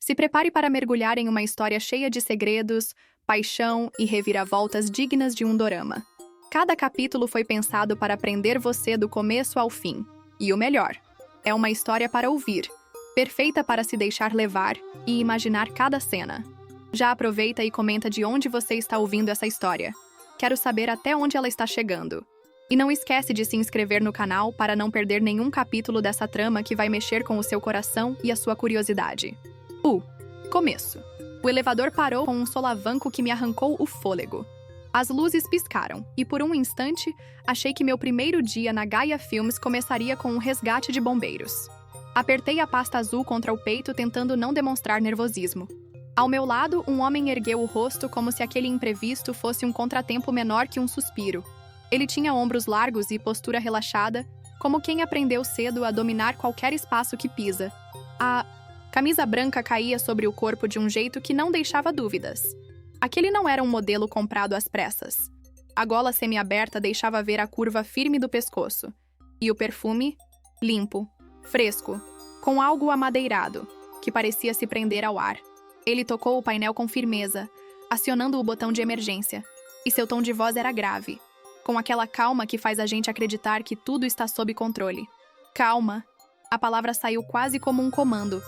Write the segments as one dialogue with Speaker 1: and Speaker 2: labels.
Speaker 1: Se prepare para mergulhar em uma história cheia de segredos, paixão e reviravoltas dignas de um dorama. Cada capítulo foi pensado para prender você do começo ao fim. E o melhor, é uma história para ouvir, perfeita para se deixar levar e imaginar cada cena. Já aproveita e comenta de onde você está ouvindo essa história. Quero saber até onde ela está chegando. E não esquece de se inscrever no canal para não perder nenhum capítulo dessa trama que vai mexer com o seu coração e a sua curiosidade. Começo. O elevador parou com um solavanco que me arrancou o fôlego. As luzes piscaram, e por um instante, achei que meu primeiro dia na Gaia Filmes começaria com um resgate de bombeiros. Apertei a pasta azul contra o peito tentando não demonstrar nervosismo. Ao meu lado, um homem ergueu o rosto como se aquele imprevisto fosse um contratempo menor que um suspiro. Ele tinha ombros largos e postura relaxada, como quem aprendeu cedo a dominar qualquer espaço que pisa. A camisa branca caía sobre o corpo de um jeito que não deixava dúvidas. Aquele não era um modelo comprado às pressas. A gola semiaberta deixava ver a curva firme do pescoço. E o perfume? Limpo, fresco, com algo amadeirado, que parecia se prender ao ar. Ele tocou o painel com firmeza, acionando o botão de emergência. E seu tom de voz era grave, com aquela calma que faz a gente acreditar que tudo está sob controle. Calma. A palavra saiu quase como um comando,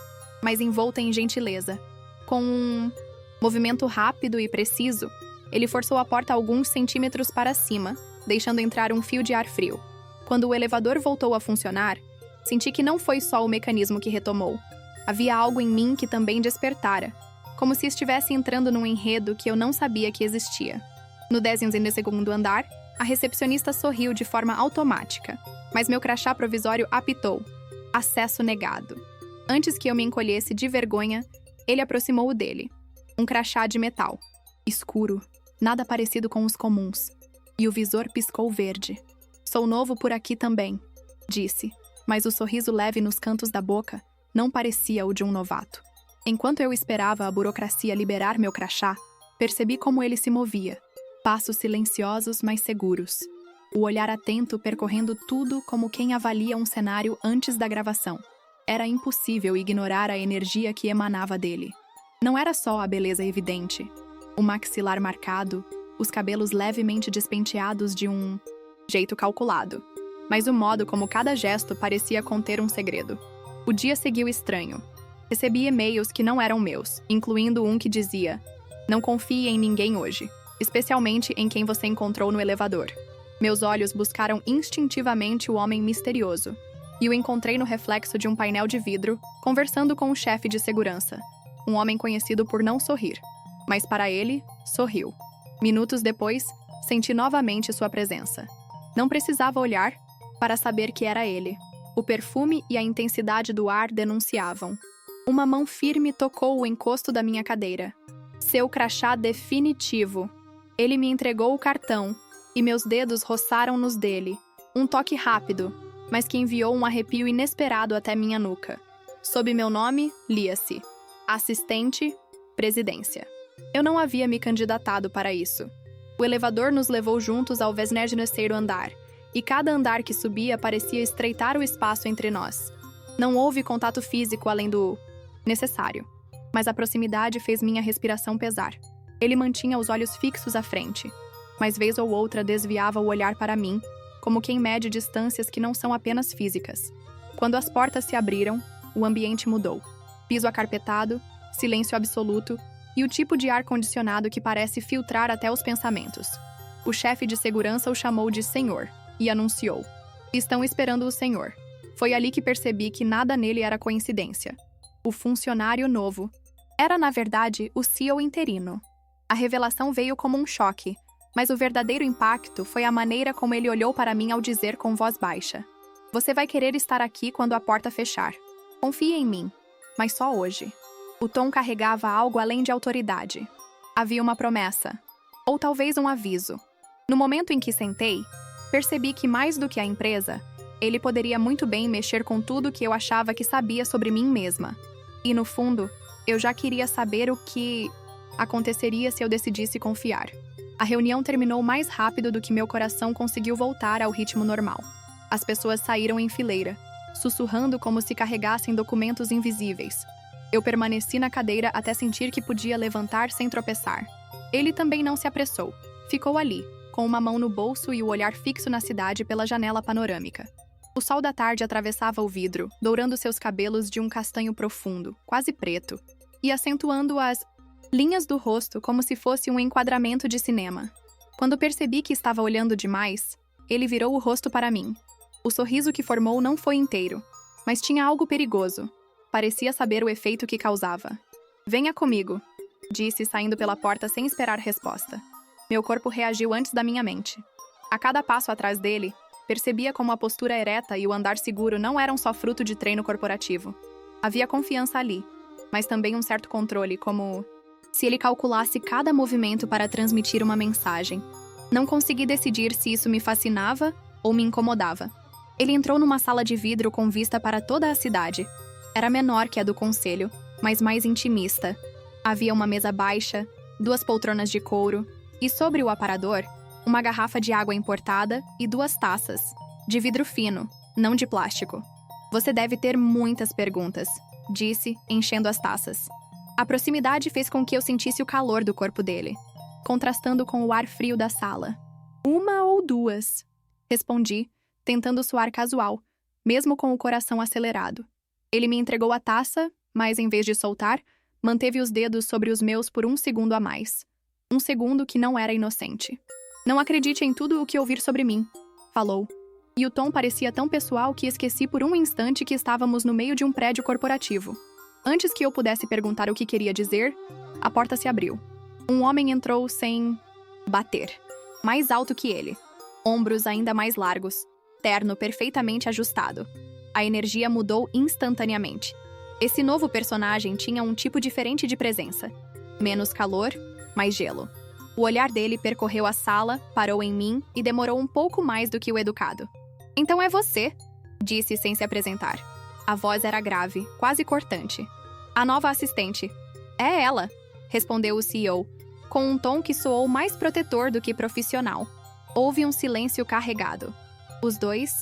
Speaker 1: mas envolta em gentileza. Com um movimento rápido e preciso, ele forçou a porta alguns centímetros para cima, deixando entrar um fio de ar frio. Quando o elevador voltou a funcionar, senti que não foi só o mecanismo que retomou. Havia algo em mim que também despertara, como se estivesse entrando num enredo que eu não sabia que existia. No 12º andar, a recepcionista sorriu de forma automática, mas meu crachá provisório apitou. Acesso negado. Antes que eu me encolhesse de vergonha, ele aproximou o dele. Um crachá de metal. Escuro, nada parecido com os comuns. E o visor piscou verde. Sou novo por aqui também, disse, mas o sorriso leve nos cantos da boca não parecia o de um novato. Enquanto eu esperava a burocracia liberar meu crachá, percebi como ele se movia. Passos silenciosos, mas seguros. O olhar atento percorrendo tudo como quem avalia um cenário antes da gravação. Era impossível ignorar a energia que emanava dele. Não era só a beleza evidente. O maxilar marcado, os cabelos levemente despenteados de um jeito calculado. Mas o modo como cada gesto parecia conter um segredo. O dia seguiu estranho. Recebi e-mails que não eram meus, incluindo um que dizia: "Não confie em ninguém hoje, especialmente em quem você encontrou no elevador." Meus olhos buscaram instintivamente o homem misterioso, e o encontrei no reflexo de um painel de vidro, conversando com o chefe de segurança, um homem conhecido por não sorrir, mas para ele, sorriu. Minutos depois, senti novamente sua presença. Não precisava olhar para saber que era ele. O perfume e a intensidade do ar denunciavam. Uma mão firme tocou o encosto da minha cadeira. Seu crachá definitivo. Ele me entregou o cartão, e meus dedos roçaram nos dele. Um toque rápido, mas que enviou um arrepio inesperado até minha nuca. Sob meu nome, lia-se: Assistente, Presidência. Eu não havia me candidatado para isso. O elevador nos levou juntos ao 23º andar, e cada andar que subia parecia estreitar o espaço entre nós. Não houve contato físico além do necessário, mas a proximidade fez minha respiração pesar. Ele mantinha os olhos fixos à frente, mas vez ou outra desviava o olhar para mim, como quem mede distâncias que não são apenas físicas. Quando as portas se abriram, o ambiente mudou. Piso acarpetado, silêncio absoluto e o tipo de ar-condicionado que parece filtrar até os pensamentos. O chefe de segurança o chamou de senhor e anunciou: "Estão esperando o senhor." Foi ali que percebi que nada nele era coincidência. O funcionário novo era, na verdade, o CEO interino. A revelação veio como um choque, mas o verdadeiro impacto foi a maneira como ele olhou para mim ao dizer com voz baixa: "Você vai querer estar aqui quando a porta fechar. Confie em mim, mas só hoje." O tom carregava algo além de autoridade. Havia uma promessa, ou talvez um aviso. No momento em que sentei, percebi que mais do que a empresa, ele poderia muito bem mexer com tudo que eu achava que sabia sobre mim mesma. E no fundo, eu já queria saber o que aconteceria se eu decidisse confiar. A reunião terminou mais rápido do que meu coração conseguiu voltar ao ritmo normal. As pessoas saíram em fileira, sussurrando como se carregassem documentos invisíveis. Eu permaneci na cadeira até sentir que podia levantar sem tropeçar. Ele também não se apressou. Ficou ali, com uma mão no bolso e o olhar fixo na cidade pela janela panorâmica. O sol da tarde atravessava o vidro, dourando seus cabelos de um castanho profundo, quase preto, e acentuando as linhas do rosto como se fosse um enquadramento de cinema. Quando percebi que estava olhando demais, ele virou o rosto para mim. O sorriso que formou não foi inteiro, mas tinha algo perigoso. Parecia saber o efeito que causava. "Venha comigo", disse, saindo pela porta sem esperar resposta. Meu corpo reagiu antes da minha mente. A cada passo atrás dele, percebia como a postura ereta e o andar seguro não eram só fruto de treino corporativo. Havia confiança ali, mas também um certo controle, como se ele calculasse cada movimento para transmitir uma mensagem. Não consegui decidir se isso me fascinava ou me incomodava. Ele entrou numa sala de vidro com vista para toda a cidade. Era menor que a do conselho, mas mais intimista. Havia uma mesa baixa, 2 poltronas de couro e, sobre o aparador, uma garrafa de água importada e 2 taças, de vidro fino, não de plástico. "Você deve ter muitas perguntas", disse, enchendo as taças. A proximidade fez com que eu sentisse o calor do corpo dele, contrastando com o ar frio da sala. "1 ou 2", respondi, tentando soar casual, mesmo com o coração acelerado. Ele me entregou a taça, mas em vez de soltar, manteve os dedos sobre os meus por 1 segundo a mais. 1 segundo que não era inocente. "Não acredite em tudo o que ouvir sobre mim", falou. E o tom parecia tão pessoal que esqueci por um instante que estávamos no meio de um prédio corporativo. Antes que eu pudesse perguntar o que queria dizer, a porta se abriu. Um homem entrou sem bater. Mais alto que ele. Ombros ainda mais largos. Terno perfeitamente ajustado. A energia mudou instantaneamente. Esse novo personagem tinha um tipo diferente de presença. Menos calor, mais gelo. O olhar dele percorreu a sala, parou em mim e demorou um pouco mais do que o educado. "Então é você", disse sem se apresentar. A voz era grave, quase cortante. "A nova assistente." "É ela", respondeu o CEO, com um tom que soou mais protetor do que profissional. Houve um silêncio carregado. Os 2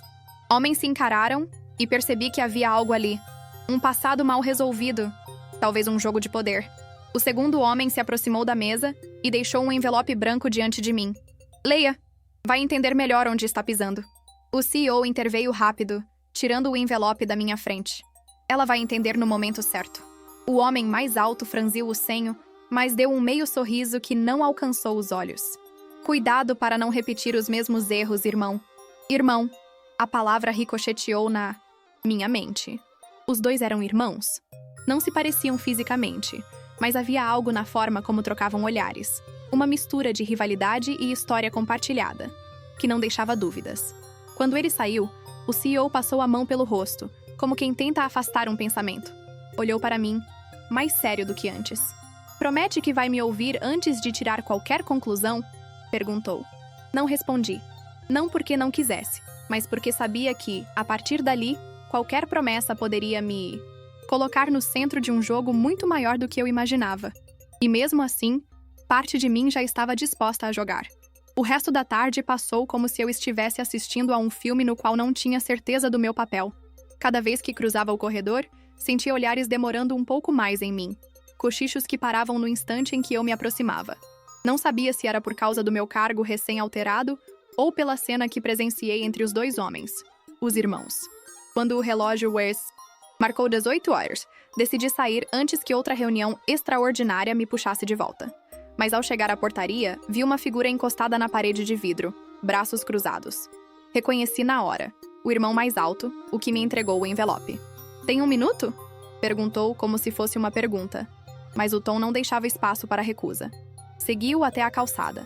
Speaker 1: homens se encararam e percebi que havia algo ali. Um passado mal resolvido. Talvez um jogo de poder. O segundo homem se aproximou da mesa e deixou um envelope branco diante de mim. "Leia. Vai entender melhor onde está pisando." O CEO interveio rápido, tirando o envelope da minha frente. "Ela vai entender no momento certo." O homem mais alto franziu o senho, mas deu um meio sorriso que não alcançou os olhos. "Cuidado para não repetir os mesmos erros, irmão." "Irmão." A palavra ricocheteou na minha mente. Os 2 eram irmãos? Não se pareciam fisicamente, mas havia algo na forma como trocavam olhares. Uma mistura de rivalidade e história compartilhada, que não deixava dúvidas. Quando ele saiu, o CEO passou a mão pelo rosto, como quem tenta afastar um pensamento. Olhou para mim, mais sério do que antes. "Promete que vai me ouvir antes de tirar qualquer conclusão?" perguntou. Não respondi. Não porque não quisesse, mas porque sabia que, a partir dali, qualquer promessa poderia me colocar no centro de um jogo muito maior do que eu imaginava. E mesmo assim, parte de mim já estava disposta a jogar. O resto da tarde passou como se eu estivesse assistindo a um filme no qual não tinha certeza do meu papel. Cada vez que cruzava o corredor, sentia olhares demorando um pouco mais em mim. Cochichos que paravam no instante em que eu me aproximava. Não sabia se era por causa do meu cargo recém-alterado ou pela cena que presenciei entre os 2 homens, os irmãos. Quando o relógio marcou 18 horas, decidi sair antes que outra reunião extraordinária me puxasse de volta. Mas ao chegar à portaria, vi uma figura encostada na parede de vidro, braços cruzados. Reconheci na hora, o irmão mais alto, o que me entregou o envelope. "Tem 1 minuto?" perguntou como se fosse uma pergunta, mas o tom não deixava espaço para recusa. Segui-o até a calçada.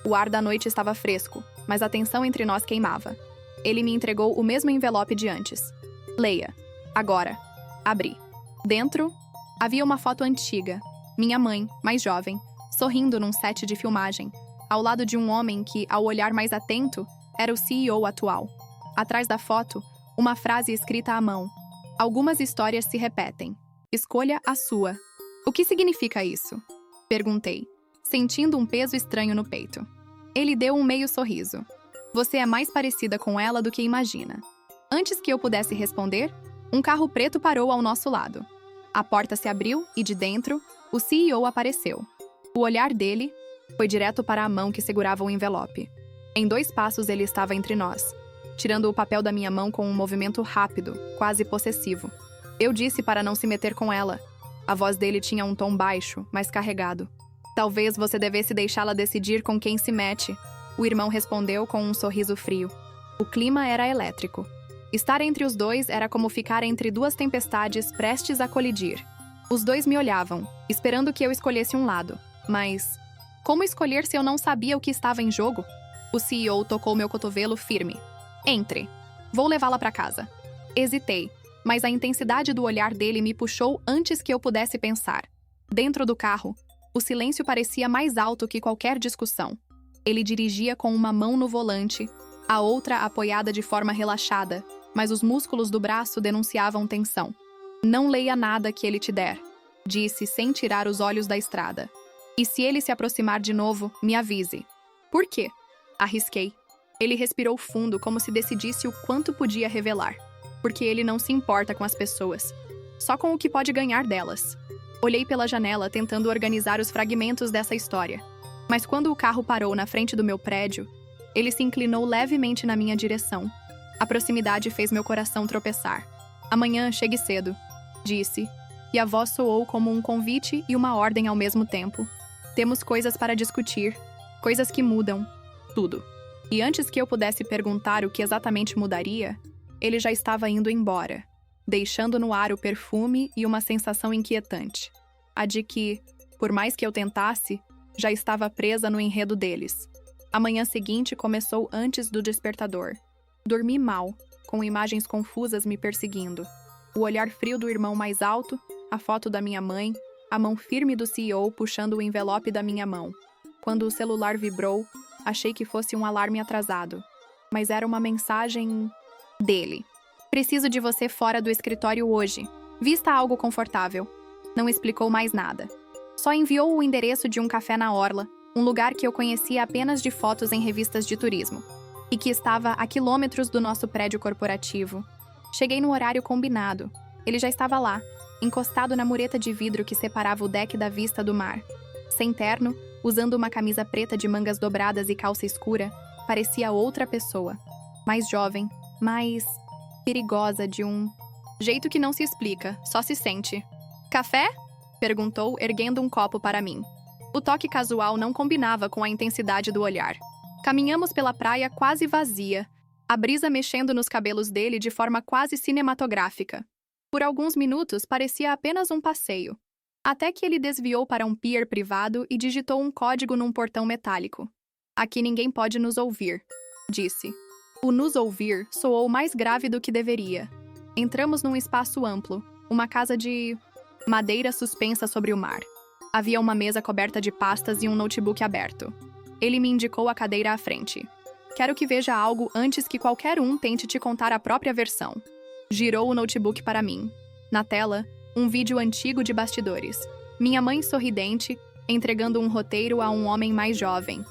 Speaker 1: O ar da noite estava fresco, mas a tensão entre nós queimava. Ele me entregou o mesmo envelope de antes. "Leia." "Agora." Abri. Dentro, havia uma foto antiga. Minha mãe, mais jovem, sorrindo num set de filmagem, ao lado de um homem que, ao olhar mais atento, era o CEO atual. Atrás da foto, uma frase escrita à mão. "Algumas histórias se repetem. Escolha a sua." "O que significa isso?" perguntei, sentindo um peso estranho no peito. Ele deu um meio sorriso. "Você é mais parecida com ela do que imagina." Antes que eu pudesse responder, um carro preto parou ao nosso lado. A porta se abriu e, de dentro, o CEO apareceu. O olhar dele foi direto para a mão que segurava o envelope. Em 2 passos ele estava entre nós, tirando o papel da minha mão com um movimento rápido, quase possessivo. Eu disse para não se meter com ela. A voz dele tinha um tom baixo, mas carregado. Talvez você devesse deixá-la decidir com quem se mete, o irmão respondeu com um sorriso frio. O clima era elétrico. Estar entre os dois era como ficar entre 2 tempestades prestes a colidir. Os dois me olhavam, esperando que eu escolhesse um lado. Mas como escolher se eu não sabia o que estava em jogo? O CEO tocou meu cotovelo firme. Entre. Vou levá-la para casa. Hesitei, mas a intensidade do olhar dele me puxou antes que eu pudesse pensar. Dentro do carro, o silêncio parecia mais alto que qualquer discussão. Ele dirigia com uma mão no volante, a outra apoiada de forma relaxada, mas os músculos do braço denunciavam tensão. Não leia nada que ele te der, disse sem tirar os olhos da estrada. E se ele se aproximar de novo, me avise. Por quê? Arrisquei. Ele respirou fundo como se decidisse o quanto podia revelar. Porque ele não se importa com as pessoas, só com o que pode ganhar delas. Olhei pela janela tentando organizar os fragmentos dessa história. Mas quando o carro parou na frente do meu prédio, ele se inclinou levemente na minha direção. A proximidade fez meu coração tropeçar. Amanhã chegue cedo, disse, e a voz soou como um convite e uma ordem ao mesmo tempo. Temos coisas para discutir, coisas que mudam, tudo. E antes que eu pudesse perguntar o que exatamente mudaria, ele já estava indo embora, deixando no ar o perfume e uma sensação inquietante. A de que, por mais que eu tentasse, já estava presa no enredo deles. A manhã seguinte começou antes do despertador. Dormi mal, com imagens confusas me perseguindo. O olhar frio do irmão mais alto, a foto da minha mãe, a mão firme do CEO puxando o envelope da minha mão. Quando o celular vibrou, achei que fosse um alarme atrasado. Mas era uma mensagem dele. Preciso de você fora do escritório hoje. Vista algo confortável. Não explicou mais nada. Só enviou o endereço de um café na orla, um lugar que eu conhecia apenas de fotos em revistas de turismo, e que estava a quilômetros do nosso prédio corporativo. Cheguei no horário combinado. Ele já estava lá, encostado na mureta de vidro que separava o deck da vista do mar. Sem terno, usando uma camisa preta de mangas dobradas e calça escura, parecia outra pessoa. Mais jovem, mais perigosa, de um jeito que não se explica, só se sente. Café? Perguntou, erguendo um copo para mim. O toque casual não combinava com a intensidade do olhar. Caminhamos pela praia quase vazia, a brisa mexendo nos cabelos dele de forma quase cinematográfica. Por alguns minutos parecia apenas um passeio, até que ele desviou para um pier privado e digitou um código num portão metálico. Aqui ninguém pode nos ouvir, disse. O nos ouvir soou mais grave do que deveria. Entramos num espaço amplo, uma casa de madeira suspensa sobre o mar. Havia uma mesa coberta de pastas e um notebook aberto. Ele me indicou a cadeira à frente. Quero que veja algo antes que qualquer um tente te contar a própria versão. Girou o notebook para mim. Na tela, um vídeo antigo de bastidores. Minha mãe sorridente, entregando um roteiro a um homem mais jovem,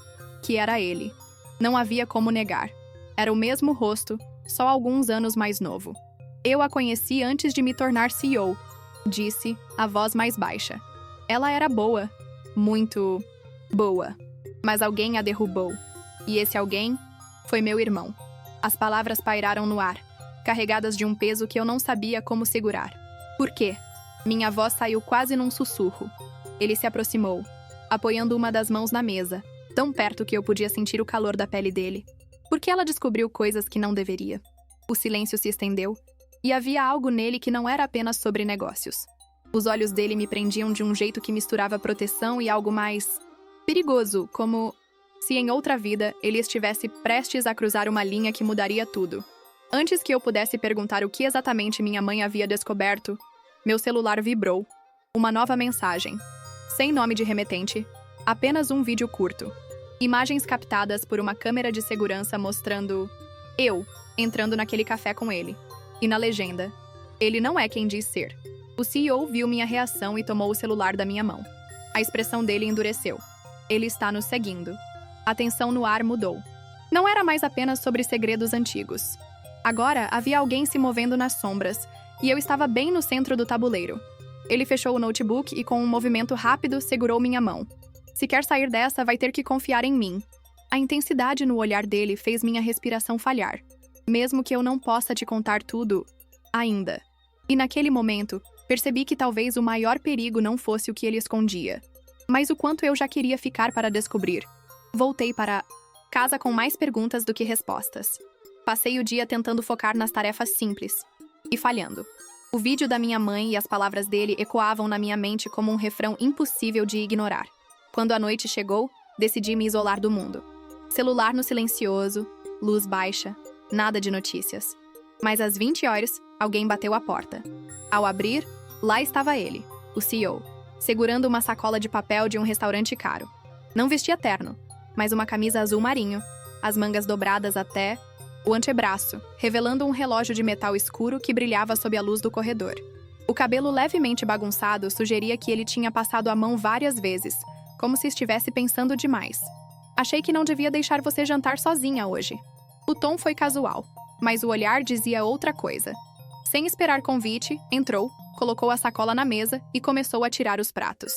Speaker 1: que era ele. Não havia como negar. Era o mesmo rosto, só alguns anos mais novo. Eu a conheci antes de me tornar CEO, disse, a voz mais baixa. Ela era boa, muito boa, mas alguém a derrubou. E esse alguém foi meu irmão. As palavras pairaram no ar, carregadas de um peso que eu não sabia como segurar. Por quê? Minha voz saiu quase num sussurro. Ele se aproximou, apoiando uma das mãos na mesa, tão perto que eu podia sentir o calor da pele dele. Porque ela descobriu coisas que não deveria. O silêncio se estendeu, e havia algo nele que não era apenas sobre negócios. Os olhos dele me prendiam de um jeito que misturava proteção e algo mais perigoso, como se em outra vida ele estivesse prestes a cruzar uma linha que mudaria tudo. Antes que eu pudesse perguntar o que exatamente minha mãe havia descoberto, meu celular vibrou. Uma nova mensagem. Sem nome de remetente, apenas um vídeo curto. Imagens captadas por uma câmera de segurança mostrando eu entrando naquele café com ele. E na legenda, ele não é quem diz ser. O CEO viu minha reação e tomou o celular da minha mão. A expressão dele endureceu. Ele está nos seguindo. A tensão no ar mudou. Não era mais apenas sobre segredos antigos. Agora havia alguém se movendo nas sombras, e eu estava bem no centro do tabuleiro. Ele fechou o notebook e, com um movimento rápido, segurou minha mão. Se quer sair dessa, vai ter que confiar em mim. A intensidade no olhar dele fez minha respiração falhar. Mesmo que eu não possa te contar tudo, ainda. E naquele momento, percebi que talvez o maior perigo não fosse o que ele escondia, mas o quanto eu já queria ficar para descobrir. Voltei para casa com mais perguntas do que respostas. Passei o dia tentando focar nas tarefas simples e falhando. O vídeo da minha mãe e as palavras dele ecoavam na minha mente como um refrão impossível de ignorar. Quando a noite chegou, decidi me isolar do mundo. Celular no silencioso, luz baixa, nada de notícias. Mas às 20 horas, alguém bateu a porta. Ao abrir, lá estava ele, o CEO, segurando uma sacola de papel de um restaurante caro. Não vestia terno, mas uma camisa azul marinho, as mangas dobradas até o antebraço, revelando um relógio de metal escuro que brilhava sob a luz do corredor. O cabelo levemente bagunçado sugeria que ele tinha passado a mão várias vezes, como se estivesse pensando demais. Achei que não devia deixar você jantar sozinha hoje. O tom foi casual, mas o olhar dizia outra coisa. Sem esperar convite, entrou, colocou a sacola na mesa e começou a tirar os pratos.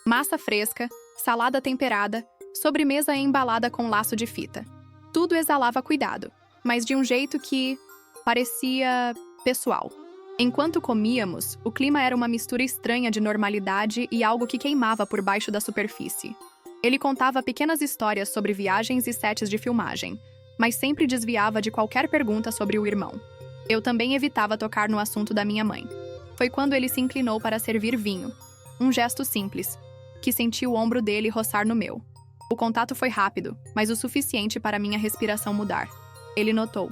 Speaker 1: Massa fresca, salada temperada, sobremesa embalada com laço de fita. Tudo exalava cuidado, mas de um jeito que parecia pessoal. Enquanto comíamos, o clima era uma mistura estranha de normalidade e algo que queimava por baixo da superfície. Ele contava pequenas histórias sobre viagens e sets de filmagem, mas sempre desviava de qualquer pergunta sobre o irmão. Eu também evitava tocar no assunto da minha mãe. Foi quando ele se inclinou para servir vinho. Um gesto simples, que senti o ombro dele roçar no meu. O contato foi rápido, mas o suficiente para minha respiração mudar. Ele notou.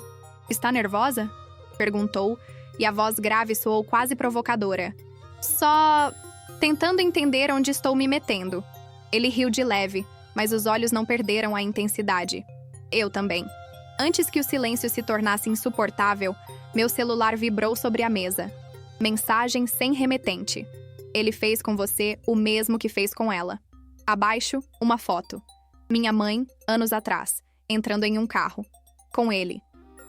Speaker 1: "Está nervosa?" perguntou, e a voz grave soou quase provocadora. "Só tentando entender onde estou me metendo." Ele riu de leve, mas os olhos não perderam a intensidade. Eu também. Antes que o silêncio se tornasse insuportável, meu celular vibrou sobre a mesa. Mensagem sem remetente. "Ele fez com você o mesmo que fez com ela." Abaixo, uma foto. Minha mãe, anos atrás, entrando em um carro. Com ele.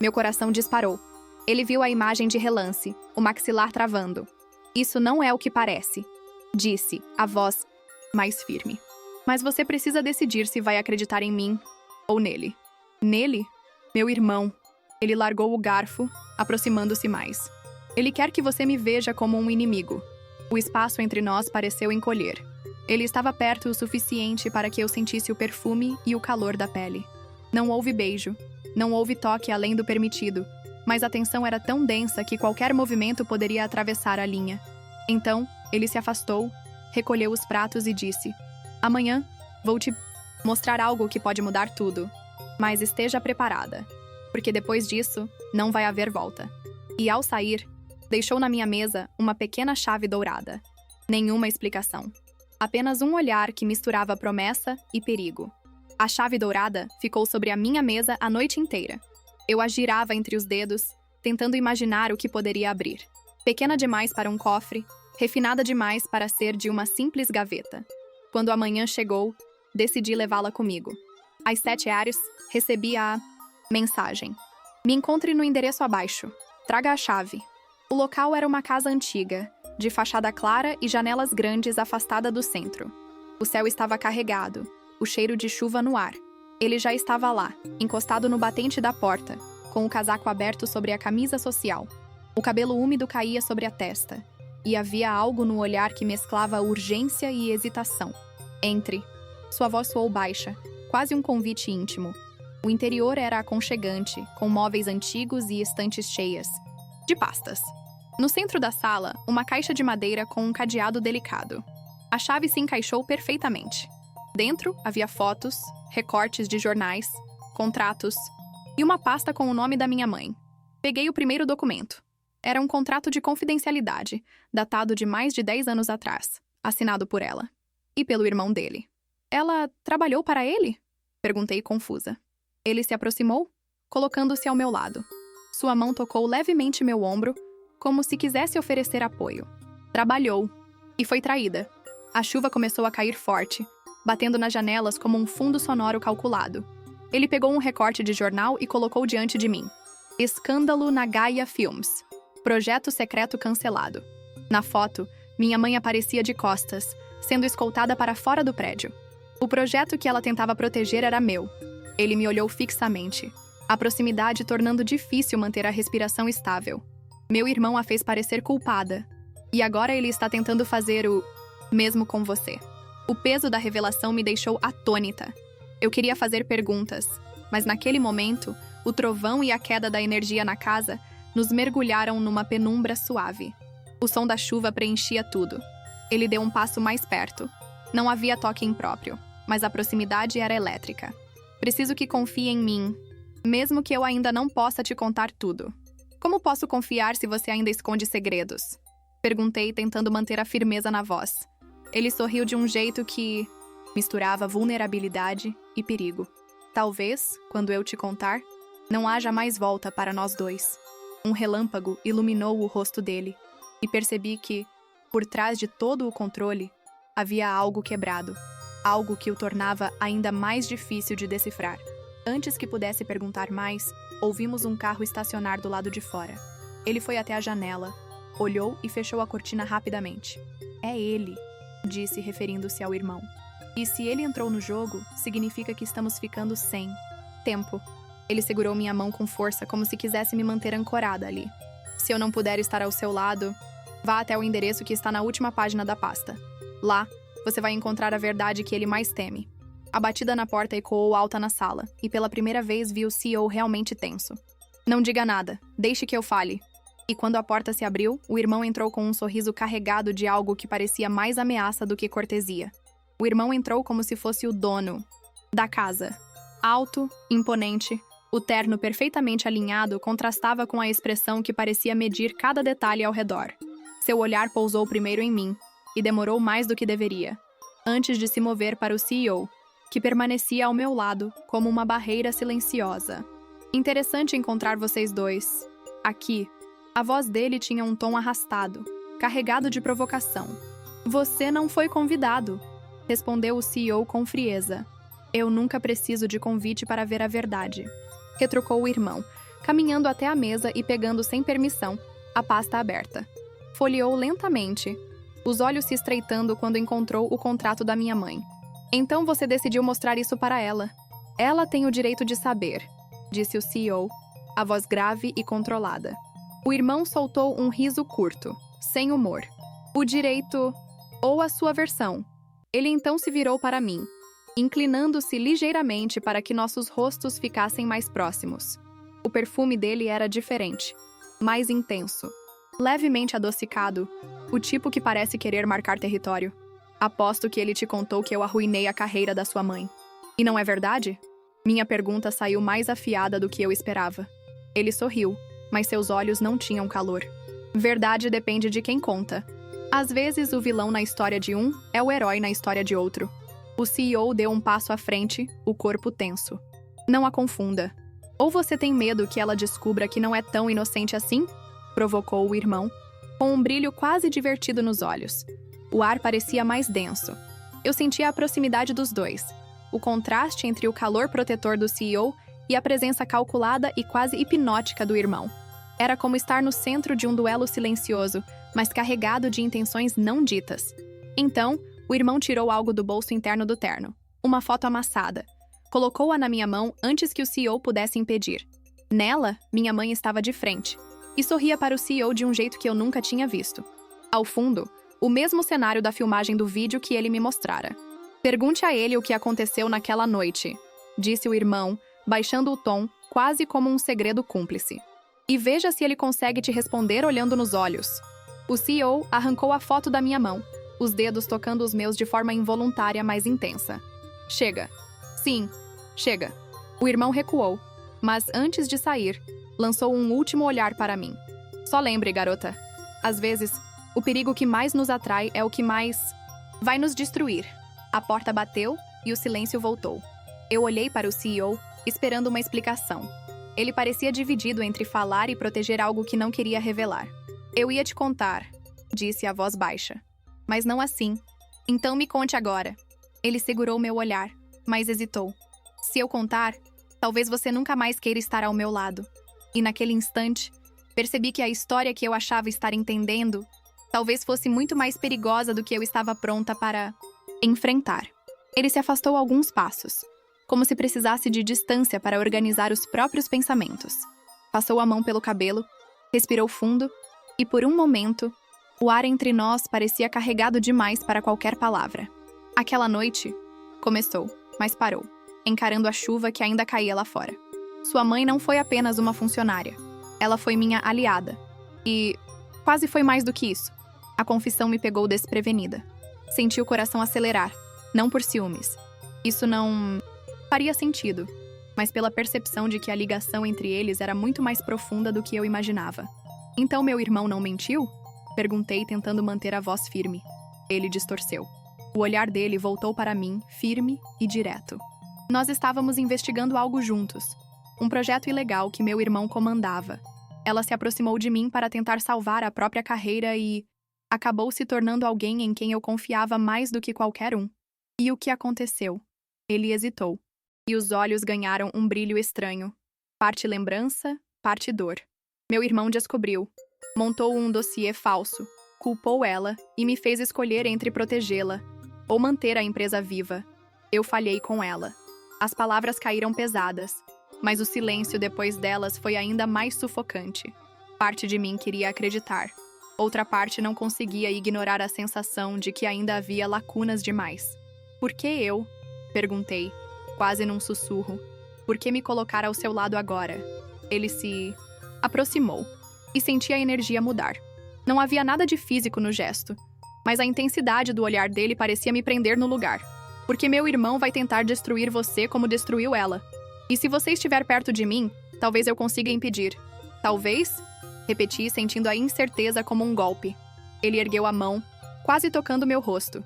Speaker 1: Meu coração disparou. Ele viu a imagem de relance, o maxilar travando. "Isso não é o que parece", disse, a voz mais firme. "Mas você precisa decidir se vai acreditar em mim ou nele." "Nele? Meu irmão." Ele largou o garfo, aproximando-se mais. "Ele quer que você me veja como um inimigo." O espaço entre nós pareceu encolher. Ele estava perto o suficiente para que eu sentisse o perfume e o calor da pele. Não houve beijo, não houve toque além do permitido, mas a tensão era tão densa que qualquer movimento poderia atravessar a linha. Então, ele se afastou, recolheu os pratos e disse: "Amanhã, vou te mostrar algo que pode mudar tudo. Mas esteja preparada, porque depois disso, não vai haver volta." E ao sair, deixou na minha mesa uma pequena chave dourada. Nenhuma explicação. Apenas um olhar que misturava promessa e perigo. A chave dourada ficou sobre a minha mesa a noite inteira. Eu a girava entre os dedos, tentando imaginar o que poderia abrir. Pequena demais para um cofre, refinada demais para ser de uma simples gaveta. Quando a manhã chegou, decidi levá-la comigo. Às 7h, recebi a mensagem: "Me encontre no endereço abaixo. Traga a chave." O local era uma casa antiga, de fachada clara e janelas grandes afastada do centro. O céu estava carregado, o cheiro de chuva no ar. Ele já estava lá, encostado no batente da porta, com o casaco aberto sobre a camisa social. O cabelo úmido caía sobre a testa, e havia algo no olhar que mesclava urgência e hesitação. "Entre." Sua voz soou baixa, quase um convite íntimo. O interior era aconchegante, com móveis antigos e estantes cheias de pastas. No centro da sala, uma caixa de madeira com um cadeado delicado. A chave se encaixou perfeitamente. Dentro havia fotos, recortes de jornais, contratos e uma pasta com o nome da minha mãe. Peguei o primeiro documento. Era um contrato de confidencialidade, datado de mais de 10 anos atrás, assinado por ela. E pelo irmão dele. "Ela trabalhou para ele?" perguntei confusa. Ele se aproximou, colocando-se ao meu lado. Sua mão tocou levemente meu ombro, como se quisesse oferecer apoio. Trabalhou. E foi traída. A chuva começou a cair forte, batendo nas janelas como um fundo sonoro calculado. Ele pegou um recorte de jornal e colocou diante de mim. "Escândalo na Gaia Films. Projeto secreto cancelado." Na foto, Minha mãe aparecia de costas, sendo escoltada para fora do prédio. O projeto que ela tentava proteger era meu. Ele me olhou fixamente, a proximidade tornando difícil manter a respiração estável. Meu irmão a fez parecer culpada, e agora ele está tentando fazer o mesmo com você. O peso da revelação me deixou atônita. Eu queria fazer perguntas, mas naquele momento, o trovão e a queda da energia na casa nos mergulharam numa penumbra suave. O som da chuva preenchia tudo. Ele deu um passo mais perto. Não havia toque impróprio, mas a proximidade era elétrica. Preciso que confie em mim, mesmo que eu ainda não possa te contar tudo. Como posso confiar se você ainda esconde segredos? Perguntei, tentando manter a firmeza na voz. Ele sorriu de um jeito que misturava vulnerabilidade e perigo. Talvez, quando eu te contar, não haja mais volta para nós dois. Um relâmpago iluminou o rosto dele, e percebi que, por trás de todo o controle, havia algo quebrado. Algo que o tornava ainda mais difícil de decifrar. Antes que pudesse perguntar mais, ouvimos um carro estacionar do lado de fora. Ele foi até a janela, olhou e fechou a cortina rapidamente. É ele, disse, referindo-se ao irmão. E se ele entrou no jogo, significa que estamos ficando sem tempo. Ele segurou minha mão com força, como se quisesse me manter ancorada ali. Se eu não puder estar ao seu lado, vá até o endereço que está na última página da pasta. Lá, você vai encontrar a verdade que ele mais teme. A batida na porta ecoou alta na sala, e pela primeira vez vi o CEO realmente tenso. Não diga nada, deixe que eu fale. E quando a porta se abriu, o irmão entrou com um sorriso carregado de algo que parecia mais ameaça do que cortesia. O irmão entrou como se fosse o dono da casa. Alto, imponente, o terno perfeitamente alinhado contrastava com a expressão que parecia medir cada detalhe ao redor. Seu olhar pousou primeiro em mim, e demorou mais do que deveria, antes de se mover para o CEO, que permanecia ao meu lado como uma barreira silenciosa. Interessante encontrar vocês dois. Aqui. A voz dele tinha um tom arrastado, carregado de provocação. Você não foi convidado, respondeu o CEO com frieza. Eu nunca preciso de convite para ver a verdade, retrucou o irmão, caminhando até a mesa e pegando sem permissão a pasta aberta. Folheou lentamente, os olhos se estreitando quando encontrou o contrato da minha mãe. Então você decidiu mostrar isso para ela. Ela tem o direito de saber, disse o CEO, a voz grave e controlada. O irmão soltou um riso curto, sem humor. O direito, ou a sua versão. Ele então se virou para mim, inclinando-se ligeiramente para que nossos rostos ficassem mais próximos. O perfume dele era diferente, mais intenso, levemente adocicado, o tipo que parece querer marcar território. Aposto que ele te contou que eu arruinei a carreira da sua mãe. E não é verdade? Minha pergunta saiu mais afiada do que eu esperava. Ele sorriu, mas seus olhos não tinham calor. Verdade depende de quem conta. Às vezes, o vilão na história de um é o herói na história de outro. O CEO deu um passo à frente, o corpo tenso. Não a confunda. Ou você tem medo que ela descubra que não é tão inocente assim? Provocou o irmão, com um brilho quase divertido nos olhos. O ar parecia mais denso. Eu sentia a proximidade dos dois, o contraste entre o calor protetor do CEO e a presença calculada e quase hipnótica do irmão. Era como estar no centro de um duelo silencioso, mas carregado de intenções não ditas. Então, o irmão tirou algo do bolso interno do terno, uma foto amassada. Colocou-a na minha mão antes que o CEO pudesse impedir. Nela, minha mãe estava de frente, e sorria para o CEO de um jeito que eu nunca tinha visto. Ao fundo, o mesmo cenário da filmagem do vídeo que ele me mostrara. Pergunte a ele o que aconteceu naquela noite, disse o irmão, baixando o tom, quase como um segredo cúmplice. E veja se ele consegue te responder olhando nos olhos. O CEO arrancou a foto da minha mão, os dedos tocando os meus de forma involuntária mais intensa. Chega. Sim, chega. O irmão recuou, mas antes de sair, lançou um último olhar para mim. Só lembre, garota. Às vezes, o perigo que mais nos atrai é o que mais vai nos destruir. A porta bateu e o silêncio voltou. Eu olhei para o CEO, esperando uma explicação. Ele parecia dividido entre falar e proteger algo que não queria revelar. Eu ia te contar, disse a voz baixa. Mas não assim. Então me conte agora. Ele segurou meu olhar, mas hesitou. Se eu contar, talvez você nunca mais queira estar ao meu lado. E naquele instante, percebi que a história que eu achava estar entendendo Talvez fosse muito mais perigosa do que eu estava pronta para enfrentar. Ele se afastou alguns passos, como se precisasse de distância para organizar os próprios pensamentos. Passou a mão pelo cabelo, respirou fundo e, por um momento, o ar entre nós parecia carregado demais para qualquer palavra. Aquela noite começou, mas parou, encarando a chuva que ainda caía lá fora. Sua mãe não foi apenas uma funcionária. Ela foi minha aliada. E quase foi mais do que isso. A confissão me pegou desprevenida. Senti o coração acelerar, não por ciúmes. Isso não faria sentido, mas pela percepção de que a ligação entre eles era muito mais profunda do que eu imaginava. Então meu irmão não mentiu? Perguntei, tentando manter a voz firme. Ele distorceu. O olhar dele voltou para mim, firme e direto. Nós estávamos investigando algo juntos. Um projeto ilegal que meu irmão comandava. Ela se aproximou de mim para tentar salvar a própria carreira e acabou se tornando alguém em quem eu confiava mais do que qualquer um. E o que aconteceu? Ele hesitou. E os olhos ganharam um brilho estranho. Parte lembrança, parte dor. Meu irmão descobriu. Montou um dossiê falso. Culpou ela e me fez escolher entre protegê-la ou manter a empresa viva. Eu falhei com ela. As palavras caíram pesadas, mas o silêncio depois delas foi ainda mais sufocante. Parte de mim queria acreditar. Outra parte não conseguia ignorar a sensação de que ainda havia lacunas demais. Por que eu? Perguntei, quase num sussurro. Por que me colocar ao seu lado agora? Ele se aproximou e senti a energia mudar. Não havia nada de físico no gesto, mas a intensidade do olhar dele parecia me prender no lugar. Porque meu irmão vai tentar destruir você como destruiu ela. E se você estiver perto de mim, talvez eu consiga impedir. Talvez? Repeti, sentindo a incerteza como um golpe. Ele ergueu a mão, quase tocando meu rosto,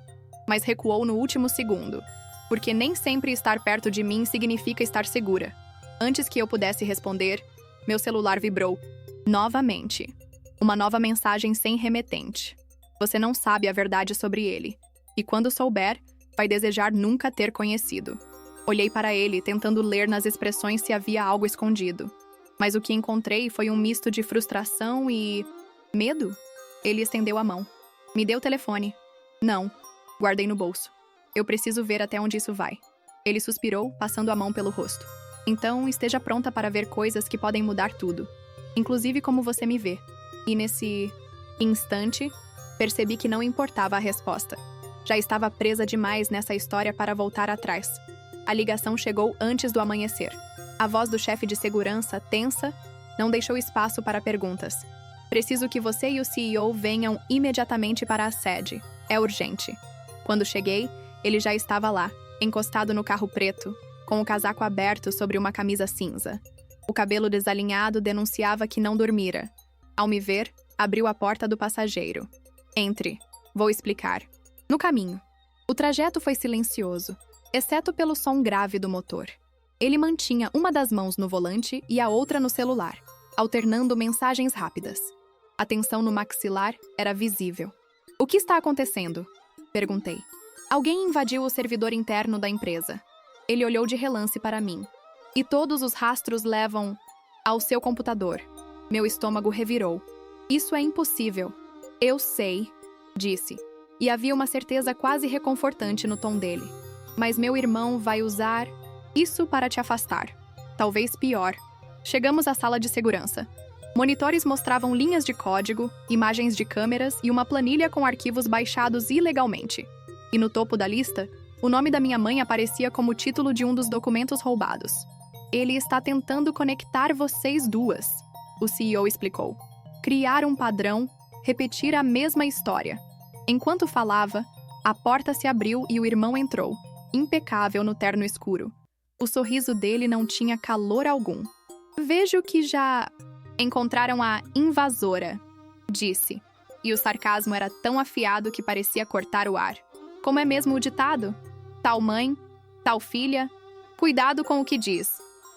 Speaker 1: mas recuou no último segundo. Porque nem sempre estar perto de mim significa estar segura. Antes que eu pudesse responder, meu celular vibrou. Novamente. Uma nova mensagem sem remetente. Você não sabe a verdade sobre ele. E quando souber, vai desejar nunca ter conhecido. Olhei para ele, tentando ler nas expressões se havia algo escondido. Mas o que encontrei foi um misto de frustração e medo. Ele estendeu a mão. Me deu o telefone. Não. Guardei no bolso. Eu preciso ver até onde isso vai. Ele suspirou, passando a mão pelo rosto. Então, esteja pronta para ver coisas que podem mudar tudo. Inclusive como você me vê. E nesse instante, percebi que não importava a resposta. Já estava presa demais nessa história para voltar atrás. A ligação chegou antes do amanhecer. A voz do chefe de segurança, tensa, não deixou espaço para perguntas. Preciso que você e o CEO venham imediatamente para a sede. É urgente. Quando cheguei, ele já estava lá, encostado no carro preto, com o casaco aberto sobre uma camisa cinza. O cabelo desalinhado denunciava que não dormira. Ao me ver, abriu a porta do passageiro. Entre. Vou explicar. No caminho. O trajeto foi silencioso, exceto pelo som grave do motor. Ele mantinha uma das mãos no volante e a outra no celular, alternando mensagens rápidas. A tensão no maxilar era visível. O que está acontecendo? Perguntei. Alguém invadiu o servidor interno da empresa. Ele olhou de relance para mim. E todos os rastros levam ao seu computador. Meu estômago revirou. Isso é impossível. Eu sei, disse. E havia uma certeza quase reconfortante no tom dele. Mas meu irmão vai usar isso para te afastar. Talvez pior. Chegamos à sala de segurança. Monitores mostravam linhas de código, imagens de câmeras e uma planilha com arquivos baixados ilegalmente. E no topo da lista, o nome da minha mãe aparecia como título de um dos documentos roubados. Ele está tentando conectar vocês duas, o CEO explicou. Criar um padrão, repetir a mesma história. Enquanto falava, a porta se abriu e o irmão entrou, impecável no terno escuro. O sorriso dele não tinha calor algum. Vejo que já encontraram a invasora, disse. E o sarcasmo era tão afiado que parecia cortar o ar. Como é mesmo o ditado? Tal mãe, tal filha, cuidado com o que diz.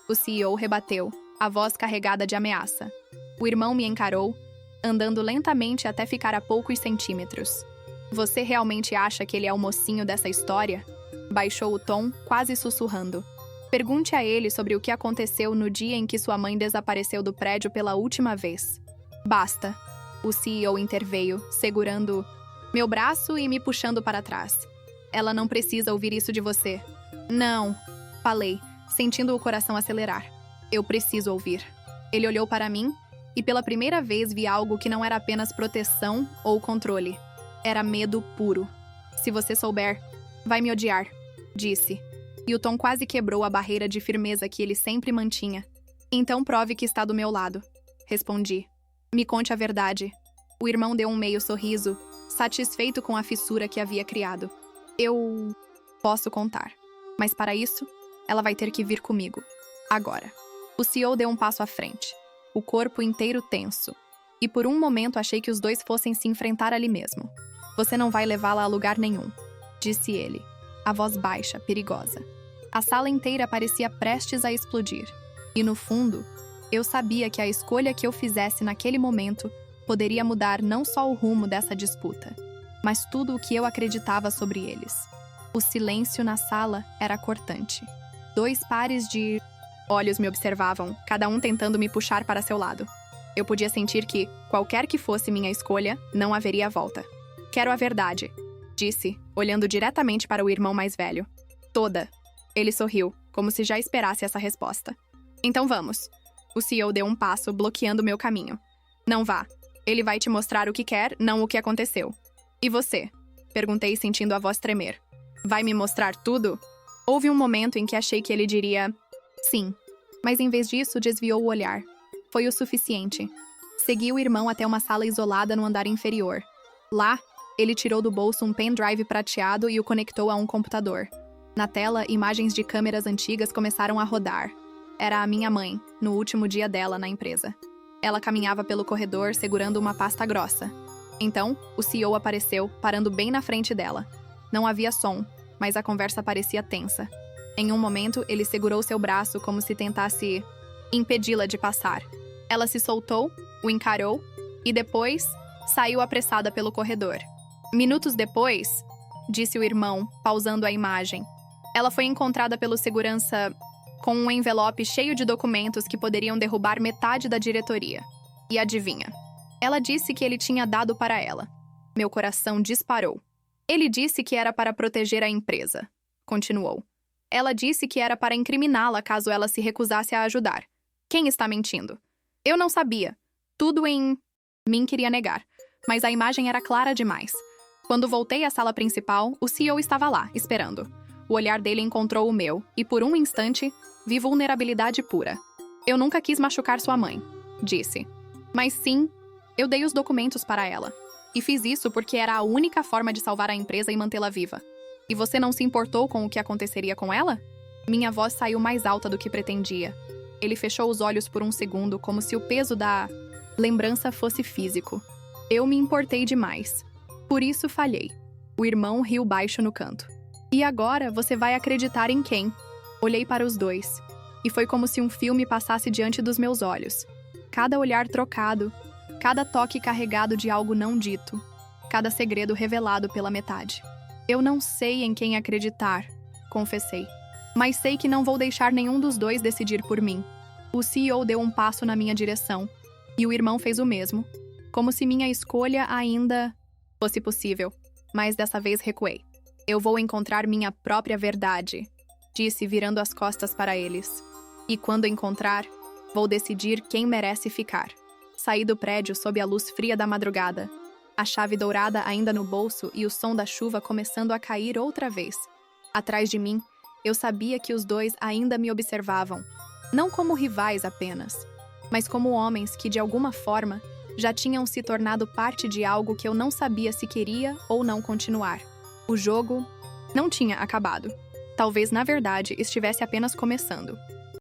Speaker 1: O CEO rebateu, a voz carregada de ameaça. O irmão me encarou, andando lentamente até ficar a poucos centímetros. Você realmente acha que ele é o mocinho dessa história? Baixou o tom, quase sussurrando. Pergunte a ele sobre o que aconteceu no dia em que sua mãe desapareceu do prédio pela última vez. Basta. O CEO interveio, segurando meu braço e me puxando para trás. Ela não precisa ouvir isso de você. Não, falei, sentindo o coração acelerar. Eu preciso ouvir. Ele olhou para mim e pela primeira vez vi algo que não era apenas proteção ou controle. Era medo puro. Se você souber, vai me odiar, disse. E o tom quase quebrou a barreira de firmeza que ele sempre mantinha. Então prove que está do meu lado, respondi. Me conte a verdade. O irmão deu um meio sorriso, satisfeito com a fissura que havia criado. Eu posso contar, mas para isso, ela vai ter que vir comigo. Agora. O CEO deu um passo à frente, o corpo inteiro tenso. E por um momento achei que os dois fossem se enfrentar ali mesmo. Você não vai levá-la a lugar nenhum, disse ele, a voz baixa, perigosa. A sala inteira parecia prestes a explodir. E no fundo, eu sabia que a escolha que eu fizesse naquele momento poderia mudar não só o rumo dessa disputa, mas tudo o que eu acreditava sobre eles. O silêncio na sala era cortante. 2 pares de olhos me observavam, cada um tentando me puxar para seu lado. Eu podia sentir que, qualquer que fosse minha escolha, não haveria volta. Quero a verdade, disse, olhando diretamente para o irmão mais velho. Toda. Ele sorriu, como se já esperasse essa resposta. Então vamos. O CEO deu um passo, bloqueando meu caminho. Não vá. Ele vai te mostrar o que quer, não o que aconteceu. E você? Perguntei, sentindo a voz tremer. Vai me mostrar tudo? Houve um momento em que achei que ele diria sim, mas em vez disso desviou o olhar. Foi o suficiente. Segui o irmão até uma sala isolada no andar inferior. Lá, ele tirou do bolso um pendrive prateado e o conectou a um computador. Na tela, imagens de câmeras antigas começaram a rodar. Era a minha mãe, no último dia dela na empresa. Ela caminhava pelo corredor segurando uma pasta grossa. Então, o CEO apareceu, parando bem na frente dela. Não havia som, mas a conversa parecia tensa. Em um momento, ele segurou seu braço como se tentasse impedi-la de passar. Ela se soltou, o encarou e depois saiu apressada pelo corredor. Minutos depois, disse o irmão, pausando a imagem, ela foi encontrada pelo segurança com um envelope cheio de documentos que poderiam derrubar metade da diretoria. E adivinha? Ela disse que ele tinha dado para ela. Meu coração disparou. Ele disse que era para proteger a empresa. Continuou. Ela disse que era para incriminá-la caso ela se recusasse a ajudar. Quem está mentindo? Eu não sabia. Tudo em mim queria negar, mas a imagem era clara demais. Quando voltei à sala principal, o CEO estava lá, esperando. O olhar dele encontrou o meu, e por um instante, vi vulnerabilidade pura. Eu nunca quis machucar sua mãe, disse. Mas sim, eu dei os documentos para ela. E fiz isso porque era a única forma de salvar a empresa e mantê-la viva. E você não se importou com o que aconteceria com ela? Minha voz saiu mais alta do que pretendia. Ele fechou os olhos por um segundo, como se o peso da lembrança fosse físico. Eu me importei demais. Por isso falhei. O irmão riu baixo no canto. E agora você vai acreditar em quem? Olhei para os dois. E foi como se um filme passasse diante dos meus olhos. Cada olhar trocado, cada toque carregado de algo não dito, cada segredo revelado pela metade. Eu não sei em quem acreditar, confessei. Mas sei que não vou deixar nenhum dos dois decidir por mim. O CEO deu um passo na minha direção, e o irmão fez o mesmo, como se minha escolha ainda fosse possível, mas dessa vez recuei. Eu vou encontrar minha própria verdade, disse virando as costas para eles. E quando encontrar, vou decidir quem merece ficar. Saí do prédio sob a luz fria da madrugada, a chave dourada ainda no bolso e o som da chuva começando a cair outra vez. Atrás de mim, eu sabia que os dois ainda me observavam, não como rivais apenas, mas como homens que, de alguma forma, já tinham se tornado parte de algo que eu não sabia se queria ou não continuar. O jogo não tinha acabado. Talvez, na verdade, estivesse apenas começando.